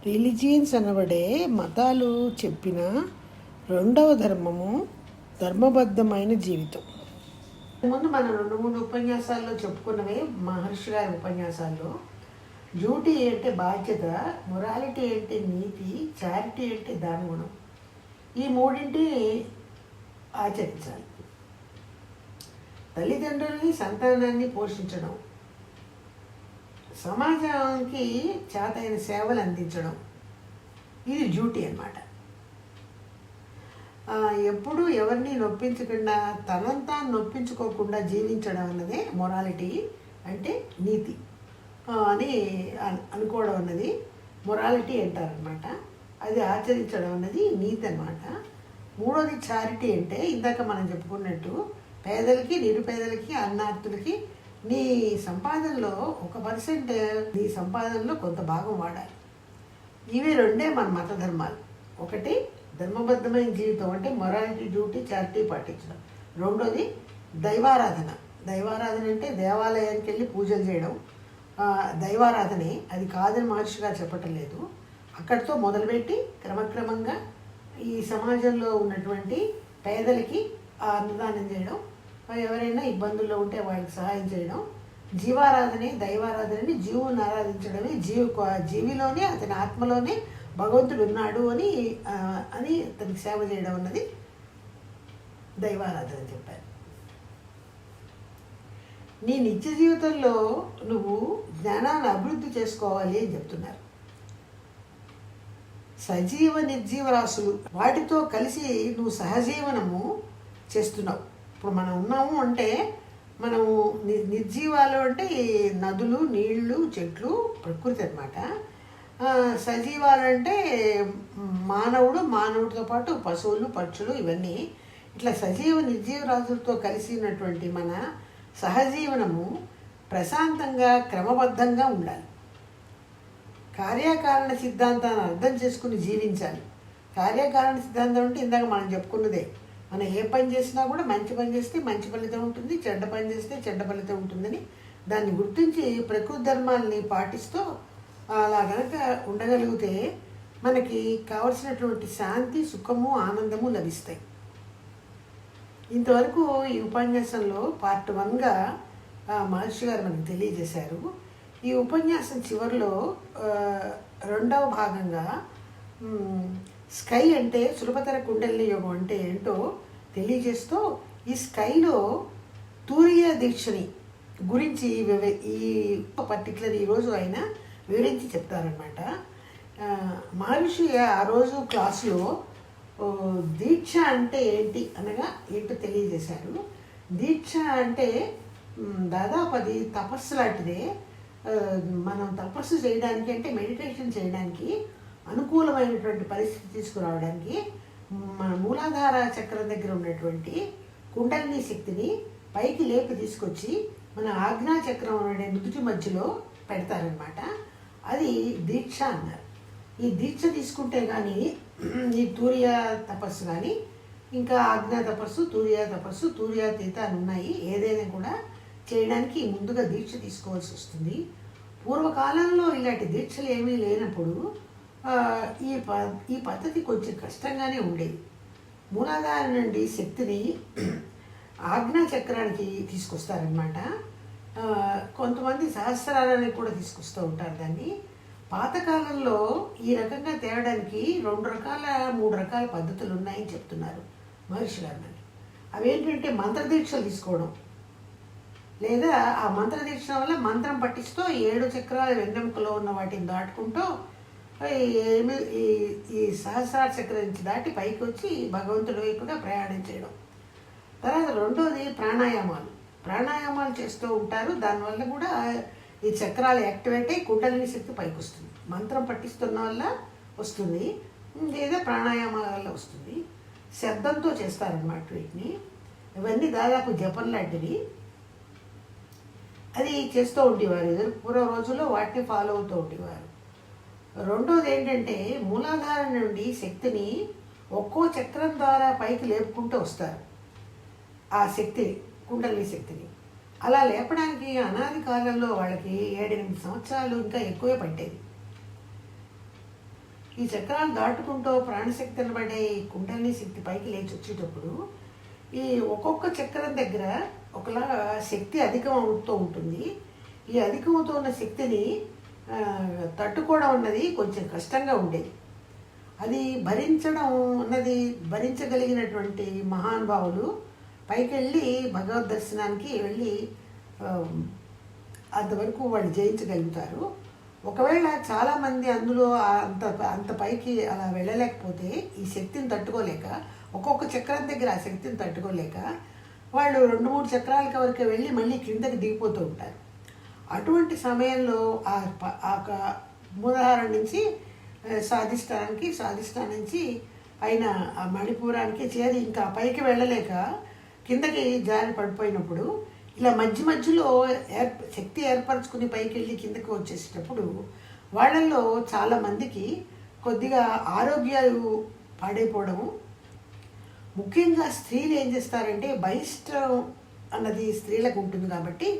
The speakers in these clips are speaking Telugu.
రిలీజియన్స్ అనబడే మతాలు చెప్పిన రెండవ ధర్మము ధర్మబద్ధమైన జీవితం. ముందు మనం 2-3 ఉపన్యాసాల్లో చెప్పుకున్నవే మహర్షి గారి ఉపన్యాసాల్లో డ్యూటీ అంటే బాధ్యత, మొరాలిటీ అంటే నీతి, చారిటీ అంటే దానగుణం. ఈ మూడింటిని ఆచరించాలి. తల్లిదండ్రులని, సంతానాన్ని పోషించడం, సమాజానికి చేతైన సేవలు అందించడం, ఇది డ్యూటీ అన్నమాట. ఎప్పుడు ఎవరిని నొప్పించకుండా, తనంతా నొప్పించుకోకుండా జీవించడం అన్నదే మొరాలిటీ అంటే నీతి అని అనుకోవడం అన్నది మొరాలిటీ అంటారనమాట. అది ఆచరించడం అన్నది నీతి అన్నమాట. మూడోది చారిటీ అంటే ఇందాక మనం చెప్పుకున్నట్టు పేదలకి, నిరుపేదలకి, అన్నార్థులకి నీ సంపాదనలో 1% నీ సంపాదనలో కొంత భాగం వాడాలి. ఇవి రెండే మన మత ధర్మాలు. ఒకటి ధర్మబద్ధమైన జీవితం అంటే మొరాలిటీ, డ్యూటీ, చారిటీ పాటించడం. రెండోది దైవారాధన. దైవారాధన అంటే దేవాలయానికి వెళ్ళి పూజలు చేయడం దైవారాధనే. అది కాదని మహర్షి గారు చెప్పటం లేదు. అక్కడితో మొదలుపెట్టి క్రమక్రమంగా ఈ సమాజంలో ఉన్నటువంటి పేదలకి అన్నదానం చేయడం, ఎవరైనా ఇబ్బందుల్లో ఉంటే వాళ్ళకి సహాయం చేయడం. జీవారాధనే, దైవారాధనని జీవుని ఆరాధించడమే. జీవిలోనే, అతని ఆత్మలోనే భగవంతుడు ఉన్నాడు అని అతనికి సేవ చేయడం అన్నది దైవారాధన చెప్పారు. నీ నిత్య జీవితంలో నువ్వు జ్ఞానాన్ని అభివృద్ధి చేసుకోవాలి అని చెప్తున్నారు. సజీవ నిర్జీవ రాశులు వాటితో కలిసి నువ్వు సహజీవనము చేస్తున్నావు. ఇప్పుడు మనం ఉన్నాము అంటే మనము నిర్జీవాలు అంటే నదులు, నీళ్లు, చెట్లు, ప్రకృతి అన్నమాట. సజీవాలు అంటే మానవుడితో పాటు పశువులు, పక్షులు, ఇవన్నీ. ఇట్లా సజీవ నిర్జీవ రాజులతో కలిసి ఉన్నటువంటి మన సహజీవనము ప్రశాంతంగా, క్రమబద్ధంగా ఉండాలి. కార్యకారణ సిద్ధాంతాన్ని అర్థం చేసుకుని జీవించాలి. కార్యకారణ సిద్ధాంతం అంటే ఇందాక మనం చెప్పుకున్నదే. మనం ఏ పని చేసినా కూడా మంచి పని చేస్తే మంచి ఫలితం ఉంటుంది, చెడ్డ పని చేస్తే చెడ్డ ఫలితం ఉంటుందని దాన్ని గుర్తించి ప్రకృతి ధర్మాలని పాటిస్తూ అలా కనుక ఉండగలిగితే మనకి కావలసినటువంటి శాంతి, సుఖము, ఆనందము లభిస్తాయి. ఇంతవరకు ఈ ఉపన్యాసంలో పార్ట్ 1గా మహర్షి గారు మనకు తెలియజేశారు. ఈ ఉపన్యాసం చివరిలో రెండవ భాగంగా స్కై అంటే సులభతర కుండలిని యోగం అంటే ఏంటో తెలియజేస్తూ ఈ స్కైలో తూర్య దీక్షని గురించి ఈ పర్టికులర్ ఈరోజు ఆయన వివరించి చెప్తారనమాట. మహర్షి ఆ రోజు క్లాసులో దీక్ష అంటే ఏంటి అనగా ఏంటో తెలియజేశారు. దీక్ష అంటే దాదాపు అది తపస్సు లాంటిదే. మనం తపస్సు చేయడానికి అంటే మెడిటేషన్ చేయడానికి అనుకూలమైనటువంటి పరిస్థితి తీసుకురావడానికి మన మూలాధార చక్రం దగ్గర ఉన్నటువంటి కుండలిని శక్తిని పైకి లేపి తీసుకొచ్చి మన ఆజ్ఞా చక్రం అనే నుదుటి మధ్యలో పెడతారనమాట. అది దీక్ష అన్నారు. ఈ దీక్ష తీసుకుంటే కానీ ఈ తూర్య తపస్సు కానీ, ఇంకా ఆజ్ఞా తపస్సు, తూర్య తపస్సు, తూర్యాతీత అని ఉన్నాయి. ఏదైనా కూడా చేయడానికి ముందుగా దీక్ష తీసుకోవాల్సి వస్తుంది. పూర్వకాలంలో ఇలాంటి దీక్షలు ఏమీ లేనప్పుడు ఈ పద్ధతి కొంచెం కష్టంగానే ఉండేది. మూలాధార నుండి శక్తిని ఆజ్ఞా చక్రానికి తీసుకొస్తారనమాట. కొంతమంది సహస్రారానికి కూడా తీసుకొస్తూ ఉంటారు దాన్ని. పాతకాలంలో ఈ రకంగా తేవడానికి 2 రకాల 3 రకాల పద్ధతులు ఉన్నాయని చెప్తున్నారు మహర్షి గారు. అవేంటంటే మంత్రదీక్షలు తీసుకోవడం, లేదా ఆ మంత్రదీక్ష వల్ల మంత్రం పట్టిస్తూ 7 చక్రాల వెన్నెముకలో ఉన్న వాటిని దాటుకుంటూ ఈ సహస్రార చక్రం నుంచి దాటి పైకి వచ్చి భగవంతుడి వైపుగా ప్రయాణం చేయడం. తర్వాత రెండోది ప్రాణాయామాలు చేస్తూ ఉంటారు. దానివల్ల కూడా ఈ చక్రాలు యాక్టివేట్ అయ్యి కుండలిని శక్తి పైకి వస్తుంది. మంత్రం పట్టిస్తున్న వల్ల వస్తుంది, లేదా ప్రాణాయామాల వల్ల వస్తుంది. శబ్దంతో చేస్తారన్నమాట వీటిని. ఇవన్నీ దాదాపు జపం లాంటివి. అది చేస్తూ ఉండేవారు పూర్వ రోజుల్లో, వాటిని ఫాలో అవుతూ ఉండేవారు. రెండోది ఏంటంటే మూలాధారం నుండి శక్తిని ఒక్కో చక్రం ద్వారా పైకి లేపుకుంటూ వస్తారు. ఆ శక్తి, కుండలిని శక్తిని అలా లేపడానికి అనాది కాలంలో వాళ్ళకి 7-8 సంవత్సరాలు ఇంకా ఎక్కువే పట్టేది. ఈ చక్రాలు దాటుకుంటూ ప్రాణశక్తి అనబడే ఈ కుండలిని శక్తి పైకి లేచి వచ్చేటప్పుడు ఈ ఒక్కొక్క చక్రం దగ్గర ఒకలా శక్తి అధికం అవుతూ ఉంటుంది. ఈ అధికమవుతున్న శక్తిని తట్టుకోవడం అన్నది కొంచెం కష్టంగా ఉండేది. అది భరించడం అన్నది భరించగలిగినటువంటి మహానుభావులు పైకి వెళ్ళి భగవద్ దర్శనానికి వెళ్ళి అంతవరకు వాళ్ళు జయించగలుగుతారు. ఒకవేళ చాలామంది అందులో అంత అంత పైకి అలా వెళ్ళలేకపోతే ఈ శక్తిని తట్టుకోలేక, ఒక్కొక్క చక్రం దగ్గర ఆ శక్తిని తట్టుకోలేక వాళ్ళు 2-3 చక్రాలకి వరకు వెళ్ళి మళ్ళీ కిందకి దిగిపోతూ ఉంటారు. అటువంటి సమయంలో ఆ మూలాధారం నుంచి స్వాధిష్టానం నుంచి పైన ఆ మణిపూరానికి చేరి ఇంకా పైకి వెళ్ళలేక కిందకి జారి పడిపోయినప్పుడు ఇలా మధ్య మధ్యలో శక్తి ఏర్పరచుకుని పైకి వెళ్ళి కిందకి వచ్చేసేటప్పుడు వాళ్ళల్లో చాలామందికి కొద్దిగా ఆరోగ్యాలు పాడైపోవడము, ముఖ్యంగా స్త్రీలు ఏం చేస్తారంటే బహిష్టం అన్నది స్త్రీలకు ఉంటుంది కాబట్టి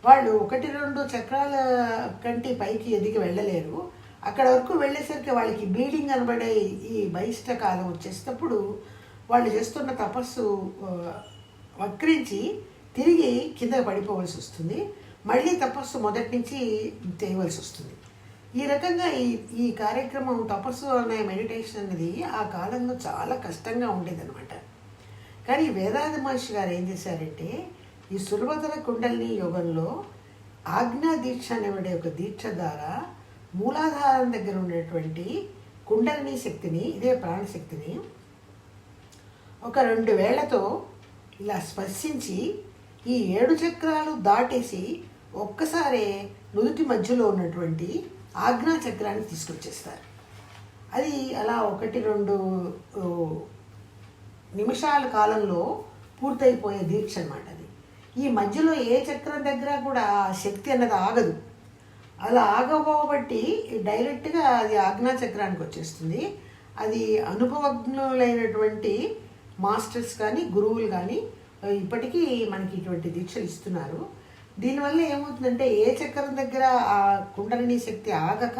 వాళ్ళు 1-2 చక్రాల కంటే పైకి ఎదిగి వెళ్ళలేరు. అక్కడ వరకు వెళ్ళేసరికి వాళ్ళకి బీడింగ్ అనబడే ఈ బహిష్ట కాలం వచ్చేటప్పుడు వాళ్ళు చేస్తున్న తపస్సు వక్రించి తిరిగి కింద పడిపోవలసి వస్తుంది. మళ్ళీ తపస్సు మొదటి నుంచి చేయవలసి వస్తుంది. ఈ రకంగా ఈ కార్యక్రమం తపస్సు అనే మెడిటేషన్ అనేది ఆ కాలంలో చాలా కష్టంగా ఉండేదన్నమాట. కానీ వేదాంత మహర్షి గారు ఏం చేశారంటే ఈ సులభతర కుండలిని యోగంలో ఆజ్ఞా దీక్ష అనేవాడే ఒక దీక్ష ద్వారా మూలాధారం దగ్గర ఉన్నటువంటి కుండలిని శక్తిని, ఇదే ప్రాణశక్తిని ఒక 2 వేళ్లతో ఇలా స్పర్శించి ఈ 7 చక్రాలు దాటేసి ఒక్కసారే నుదుటి మధ్యలో ఉన్నటువంటి ఆజ్ఞా చక్రాన్ని తీసుకొచ్చేస్తారు. అది అలా 1-2 నిమిషాల కాలంలో పూర్తయిపోయే దీక్ష అనమాట. అది ఈ మధ్యలో ఏ చక్రం దగ్గర కూడా శక్తి అన్నది ఆగదు. అలా ఆగబోబట్టి డైరెక్ట్గా అది ఆజ్ఞా చక్రానికి వచ్చేస్తుంది. అది అనుభవజ్ఞులైనటువంటి మాస్టర్స్ కానీ గురువులు కానీ ఇప్పటికీ మనకి ఇటువంటి దీక్షలు ఇస్తున్నారు. దీనివల్ల ఏమవుతుందంటే ఏ చక్రం దగ్గర ఆ కుండలిని శక్తి ఆగక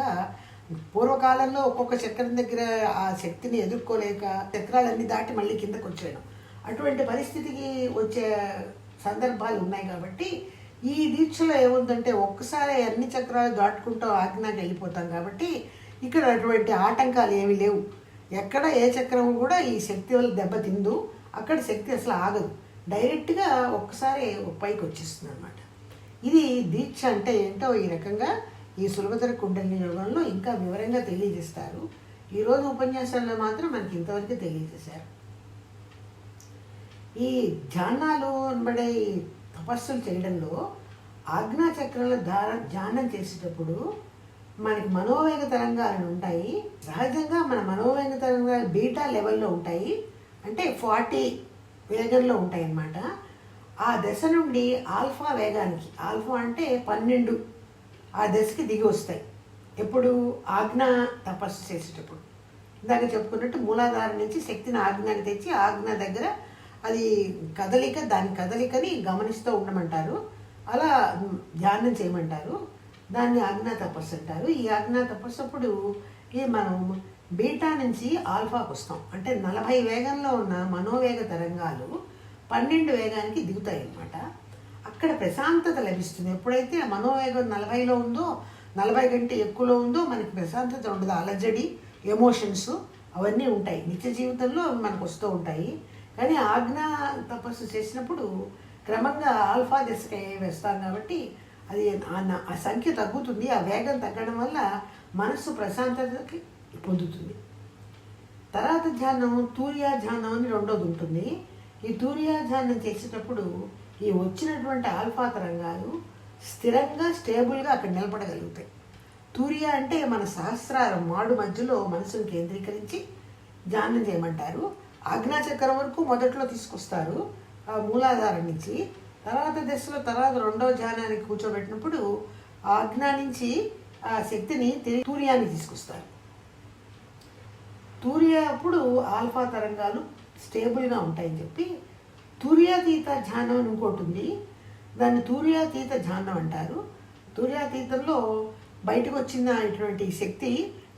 పూర్వకాలంలో ఒక్కొక్క చక్రం దగ్గర ఆ శక్తిని ఎదుర్కోలేక చక్రాలన్నీ దాటి మళ్ళీ కిందకు వచ్చేయడం, అటువంటి పరిస్థితికి వచ్చే సందర్భాలు ఉన్నాయి. కాబట్టి ఈ దీక్షలో ఏముందంటే ఒక్కసారి అన్ని చక్రాలు దాటుకుంటూ ఆజ్ఞాకి వెళ్ళిపోతాం కాబట్టి ఇక్కడ అటువంటి ఆటంకాలు ఏమీ లేవు. ఎక్కడ ఏ చక్రం కూడా ఈ శక్తి వల్ల దెబ్బతిందు, అక్కడ శక్తి అసలు ఆగదు, డైరెక్ట్గా ఒక్కసారి పైకి వచ్చేస్తుంది అనమాట. ఇది దీక్ష అంటే ఏంటో ఈ రకంగా ఈ సులభతర కుండలిని యోగంలో ఇంకా వివరంగా తెలియజేస్తారు. ఈరోజు ఉపన్యాసాల్లో మాత్రం మనకి ఇంతవరకు తెలియజేశారు. ఈ ధ్యానాలు అనబడే తపస్సులు చేయడంలో ఆజ్ఞా చక్రాల ధ్యానం చేసేటప్పుడు మనకి మనోవేగ తరంగాలు ఉంటాయి. సహజంగా మన మనోవేగ తరంగాలు బీటా లెవెల్లో ఉంటాయి, అంటే 40 వేగంలో ఉంటాయి అన్నమాట. ఆ దశ నుండి ఆల్ఫా వేగానికి, ఆల్ఫా అంటే 12, ఆ దశకి దిగి వస్తాయి. ఎప్పుడు ఆజ్ఞా తపస్సు చేసేటప్పుడు ఇందాక చెప్పుకున్నట్టు మూలాధారం నుంచి శక్తిని ఆజ్ఞాకి తెచ్చి ఆజ్ఞా దగ్గర అది దాని కదలికని గమనిస్తూ ఉండమంటారు, అలా ధ్యానం చేయమంటారు. దాన్ని ఆజ్ఞా తపస్సు అంటారు. ఈ ఆజ్ఞా తపస్సు అప్పుడు మనం బీటా నుంచి ఆల్ఫాకు వస్తాం, అంటే 40 వేగంలో ఉన్న మనోవేగ తరంగాలు 12 వేగానికి దిగుతాయి అన్నమాట. అక్కడ ప్రశాంతత లభిస్తుంది. ఎప్పుడైతే మనోవేగం 40లో ఉందో, 40 కంటే ఎక్కువలో ఉందో మనకి ప్రశాంతత ఉండదు. అలజడి, ఎమోషన్స్ అవన్నీ ఉంటాయి, నిత్య జీవితంలో మనకు వస్తూ ఉంటాయి. కానీ ఆజ్ఞా తపస్సు చేసినప్పుడు క్రమంగా ఆల్ఫా దశకి వేస్తాం కాబట్టి అది ఆ సంఖ్య తగ్గుతుంది. ఆ వేగం తగ్గడం వల్ల మనస్సు ప్రశాంతతకి పొందుతుంది. తర్వాత ధ్యానం తూర్యా ధ్యానం అని రెండోది ఉంటుంది. ఈ తూర్యా ధ్యానం చేసేటప్పుడు ఈ వచ్చినటువంటి ఆల్ఫా తరంగాలు స్థిరంగా స్టేబుల్గా అక్కడ నిలబడగలుగుతాయి. తూర్య అంటే మన సహస్రారం మాడు మధ్యలో మనసును కేంద్రీకరించి ధ్యానం చేయమంటారు. ఆజ్ఞాచక్రం వరకు మొదట్లో తీసుకొస్తారు ఆ మూలాధారం నుంచి. తర్వాత దశలో తర్వాత రెండవ ధ్యానానికి కూర్చోబెట్టినప్పుడు ఆజ్ఞా నుంచి ఆ శక్తిని తిరిగి తూర్యానికి తీసుకొస్తారు. తూర్య అప్పుడు ఆల్ఫా తరంగాలు స్టేబుల్గా ఉంటాయని చెప్పి తూర్యాతీత ధ్యానం అని ఇంకోటి ఉంది, దాన్ని తూర్యాతీత ధ్యానం అంటారు. తూర్యాతీతంలో బయటకు వచ్చిన ఇటువంటి శక్తి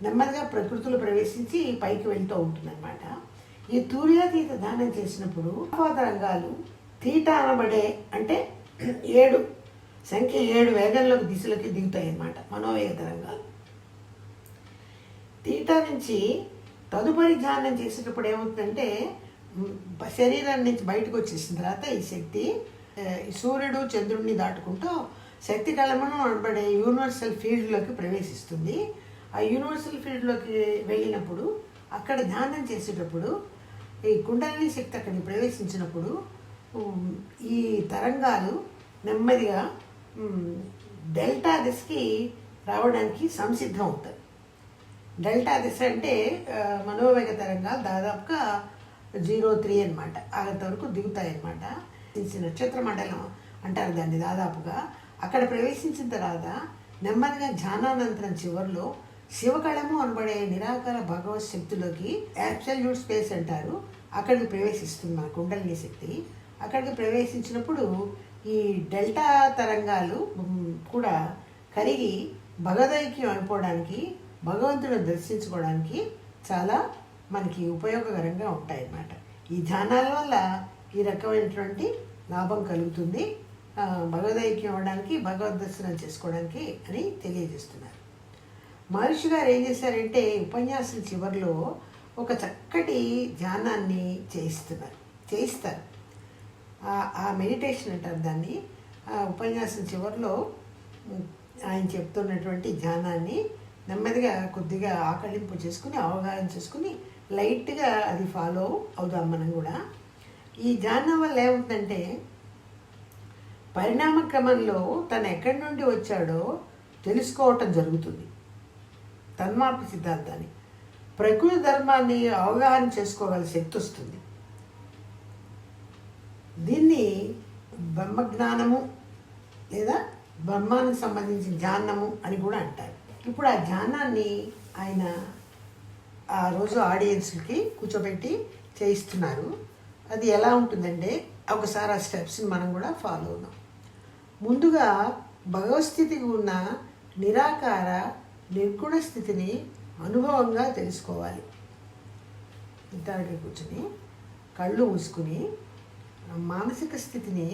నెమ్మదిగా ప్రకృతిలో ప్రవేశించి పైకి వెళ్తూ ఉంటుందన్నమాట. ఈ తూర్యాతీత ధ్యానం చేసినప్పుడు తరంగాలు తీటా అనబడే అంటే 7 సంఖ్య 7 వేగంలోకి దిశలోకి దిగుతాయి అన్నమాట మనోవేగ తరంగాలు. తీటా నుంచి తదుపరి ధ్యానం చేసేటప్పుడు ఏమవుతుందంటే శరీరాన్ని నుంచి బయటకు వచ్చేసిన తర్వాత ఈ శక్తి సూర్యుడు చంద్రుడిని దాటుకుంటూ శక్తి కళమును అనబడే యూనివర్సల్ ఫీల్డ్లోకి ప్రవేశిస్తుంది. ఆ యూనివర్సల్ ఫీల్డ్లోకి వెళ్ళినప్పుడు అక్కడ ధ్యానం చేసేటప్పుడు ఈ కుండలిని శక్తి అక్కడికి ప్రవేశించినప్పుడు ఈ తరంగాలు నెమ్మదిగా డెల్టా దిశకి రావడానికి సంసిద్ధం అవుతాయి. డెల్టా దిశ అంటే మనోవేగ తరంగాలు దాదాపుగా 03 అనమాట, అంతవరకు దిగుతాయి అన్నమాట. నక్షత్ర మండలం అంటారు దాన్ని. దాదాపుగా అక్కడ ప్రవేశించిన తర్వాత నెమ్మదిగా ధ్యానానంతరం చివరిలో శివకళము అనబడే నిరాకార భగవత్ శక్తిలోకి అబ్సల్యూట్ స్పేస్ అంటారు, అక్కడికి ప్రవేశిస్తుంది మన కుండలిని శక్తి. అక్కడికి ప్రవేశించినప్పుడు ఈ డెల్టా తరంగాలు కూడా కరిగి భగవదైక్యం అనుకోవడానికి, భగవంతుడిని దర్శించుకోవడానికి చాలా మనకి ఉపయోగకరంగా ఉంటాయన్నమాట. ఈ ధ్యానాల వల్ల ఈ రకమైనటువంటి లాభం కలుగుతుంది, భగవదైక్యం అవ్వడానికి, భగవద్ దర్శనం చేసుకోవడానికి అని తెలియజేస్తున్నారు. మహర్షి గారు ఏం చేశారంటే ఉపన్యాసం చివరిలో ఒక చక్కటి ధ్యానాన్ని చేయిస్తారు. ఆ మెడిటేషన్ అంటారు దాన్ని. ఆ ఉపన్యాసం చివరిలో ఆయన చెప్తున్నటువంటి ధ్యానాన్ని నెమ్మదిగా కొద్దిగా ఆకళింపు చేసుకుని అవగాహన చేసుకుని లైట్గా అది ఫాలో అవుదాం మనం కూడా. ఈ ధ్యానం వల్ల ఏమవుతుందంటే పరిణామ క్రమంలో తను ఎక్కడి నుండి వచ్చాడో తెలుసుకోవటం జరుగుతుంది. తన్మార్పు సిద్ధాంతాన్ని, ప్రకృతి ధర్మాన్ని అవగాహన చేసుకోగల శక్తి వస్తుంది. దీన్ని బ్రహ్మజ్ఞానము లేదా బ్రహ్మానికి సంబంధించిన ధ్యానము అని కూడా అంటారు. ఇప్పుడు ఆ ధ్యానాన్ని ఆయన ఆ రోజు ఆడియన్స్కి కూర్చోబెట్టి చేయిస్తున్నారు. అది ఎలా ఉంటుందంటే ఒకసారి ఆ స్టెప్స్ని మనం కూడా ఫాలో అవుదాం. ముందుగా భగవస్థితికి ఉన్న నిరాకార నిర్గుణ స్థితిని అనుభవంగా తెలుసుకోవాలి. ఇంతటికి కూర్చొని కళ్ళు మూసుకుని మానసిక స్థితిని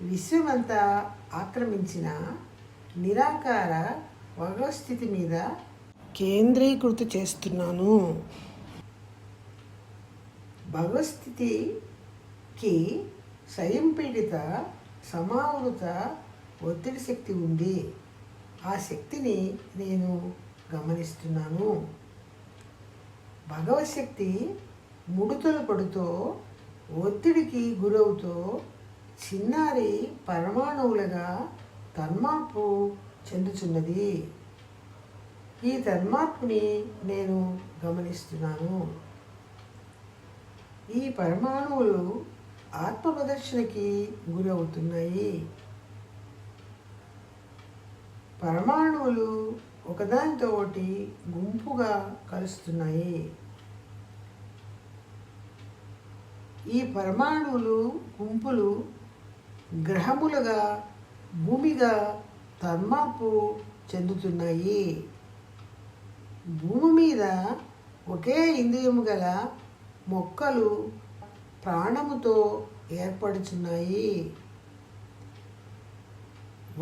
విశ్వమంతా ఆక్రమించిన నిరాకార భగవస్థితి మీద కేంద్రీకృతి చేస్తున్నాను. భగవస్థితికి స్వయంపీడిత సమావృత ఒత్తిడి శక్తి ఉంది. ఆ శక్తిని నేను గమనిస్తున్నాను. భగవశక్తి ముడుతలు పడుతూ ఒత్తిడికి గురవుతూ చిన్నారి పరమాణువులుగా తన్మార్పు చెందుతున్నది. ఈ తన్మార్పుని నేను గమనిస్తున్నాను. ఈ పరమాణువులు ఆత్మ ప్రదర్శనకి గురవుతున్నాయి. పరమాణువులు ఒకదానితో ఒకటి గుంపుగా కలుస్తున్నాయి. ఈ పరమాణువులు గుంపులు గ్రహములుగా భూమిగా తన్మార్పు చెందుతున్నాయి. భూమి మీద ఒకే ఇంద్రియము గల మొక్కలు ప్రాణముతో ఏర్పడుచున్నాయి.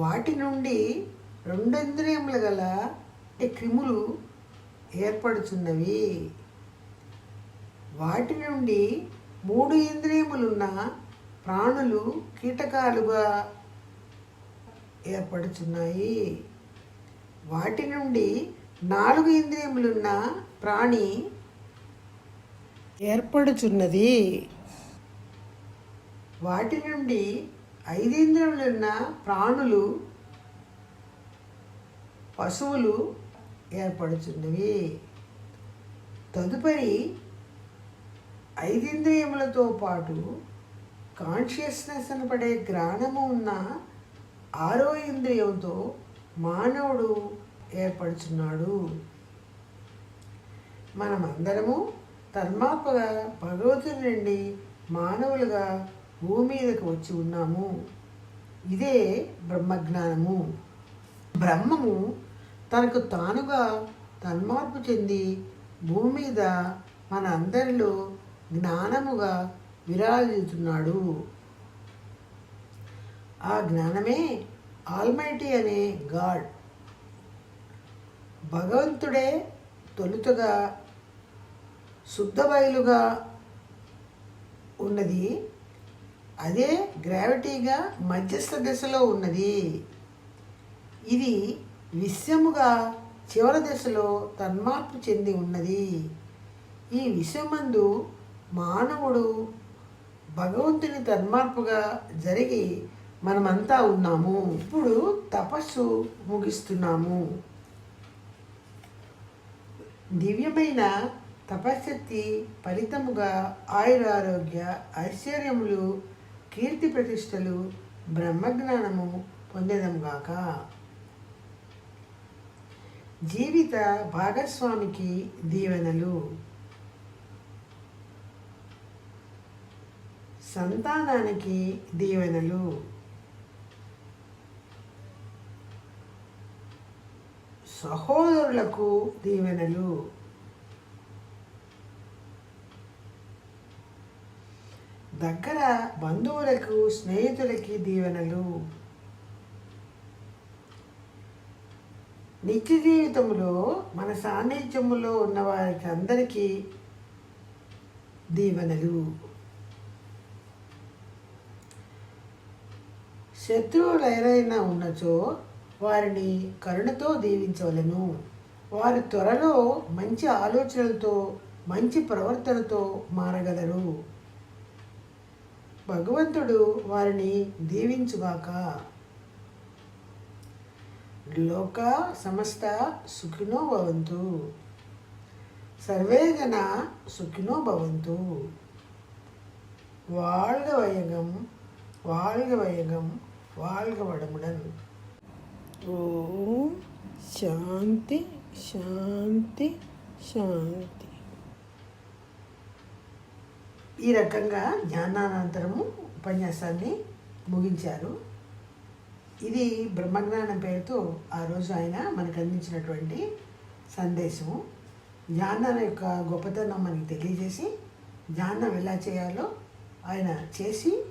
వాటి నుండి 2 ఇంద్రియములు గల క్రిములు ఏర్పడుచున్నవి. వాటి నుండి 3 ఇంద్రియములున్న ప్రాణులు కీటకాలుగా ఏర్పడుచున్నాయి. వాటి నుండి 4 ఇంద్రియములున్న ప్రాణి ఏర్పడుచున్నది. వాటి నుండి 5 ఇంద్రియములున్న ప్రాణులు పశువులు ఏర్పడుచున్నవి. తదుపరి 5 ఇంద్రియములతో పాటు కాన్షియస్నెస్ అనబడే జ్ఞానము ఉన్న 6వ ఇంద్రియంతో మానవుడు ఏర్పడుచున్నాడు. మనమందరము తన్మార్పుగా భగవతుని నుండి మానవులుగా భూమి మీదకు వచ్చి ఉన్నాము. ఇదే బ్రహ్మజ్ఞానము. బ్రహ్మము తనకు తానుగా తన్మార్పు చెంది భూమి మీద మన అందరిలో జ్ఞానముగా విరాజిల్లుతున్నాడు. ఆ జ్ఞానమే ఆల్మైటీ అనే గాడ్. భగవంతుడే తొలుతగా శుద్ధ బయలుగా ఉన్నది. అదే గ్రావిటీగా మధ్యస్థ దశలో ఉన్నది. ఇది విశ్వముగా చివరి దశలో తన్మార్పు చెంది ఉన్నది. ఈ విశ్వమందు మానవుడు భగవంతుని తన్మార్పుగా జరిగి మనమంతా ఉన్నాము. ఇప్పుడు తపస్సు ముగిస్తున్నాము. దివ్యమైన తపశ్శక్తి ఫలితముగా ఆయురారోగ్య ఐశ్వర్యములు కీర్తి ప్రతిష్టలు బ్రహ్మజ్ఞానము పొందేదముగాక. జీవిత భాగస్వామికి దీవెనలు. సంతానానికి దీవెనలు. సహోదరులకు దీవెనలు. దగ్గర బంధువులకు స్నేహితులకి దీవెనలు. నిత్య జీవితంలో మన సాన్నిధ్యములో ఉన్న వారికి అందరికీ దీవెనలు. శత్రువులు ఎవరైనా ఉన్నచో వారిని కరుణతో దీవించవలెను. వారు త్వరలో మంచి ఆలోచనలతో మంచి ప్రవర్తనతో మారగలరు. భగవంతుడు వారిని దీవించుగాక. లోక సమస్త సుఖినో భవంతు. సర్వే జన సుఖినో భవంతు. வாழ்க வையகம் வாழ்க வையகம் வாழ்க வளமுடன். ఓం శాంతి శాంతి శాంతి. ఈ రకంగా జ్ఞానానంతరము ఉపన్యాసాన్ని ముగించారు. ఇది బ్రహ్మజ్ఞానం పేరుతో ఆ రోజు ఆయన మనకు అందించినటువంటి సందేశము. జ్ఞానం యొక్క గొప్పతనం మనకి తెలియజేసి జ్ఞానం ఎలా చేయాలో ఆయన చేసి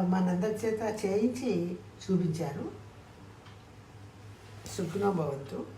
మనందరి చేత చేయించి చూపించారు. సుఖినో భవంతు.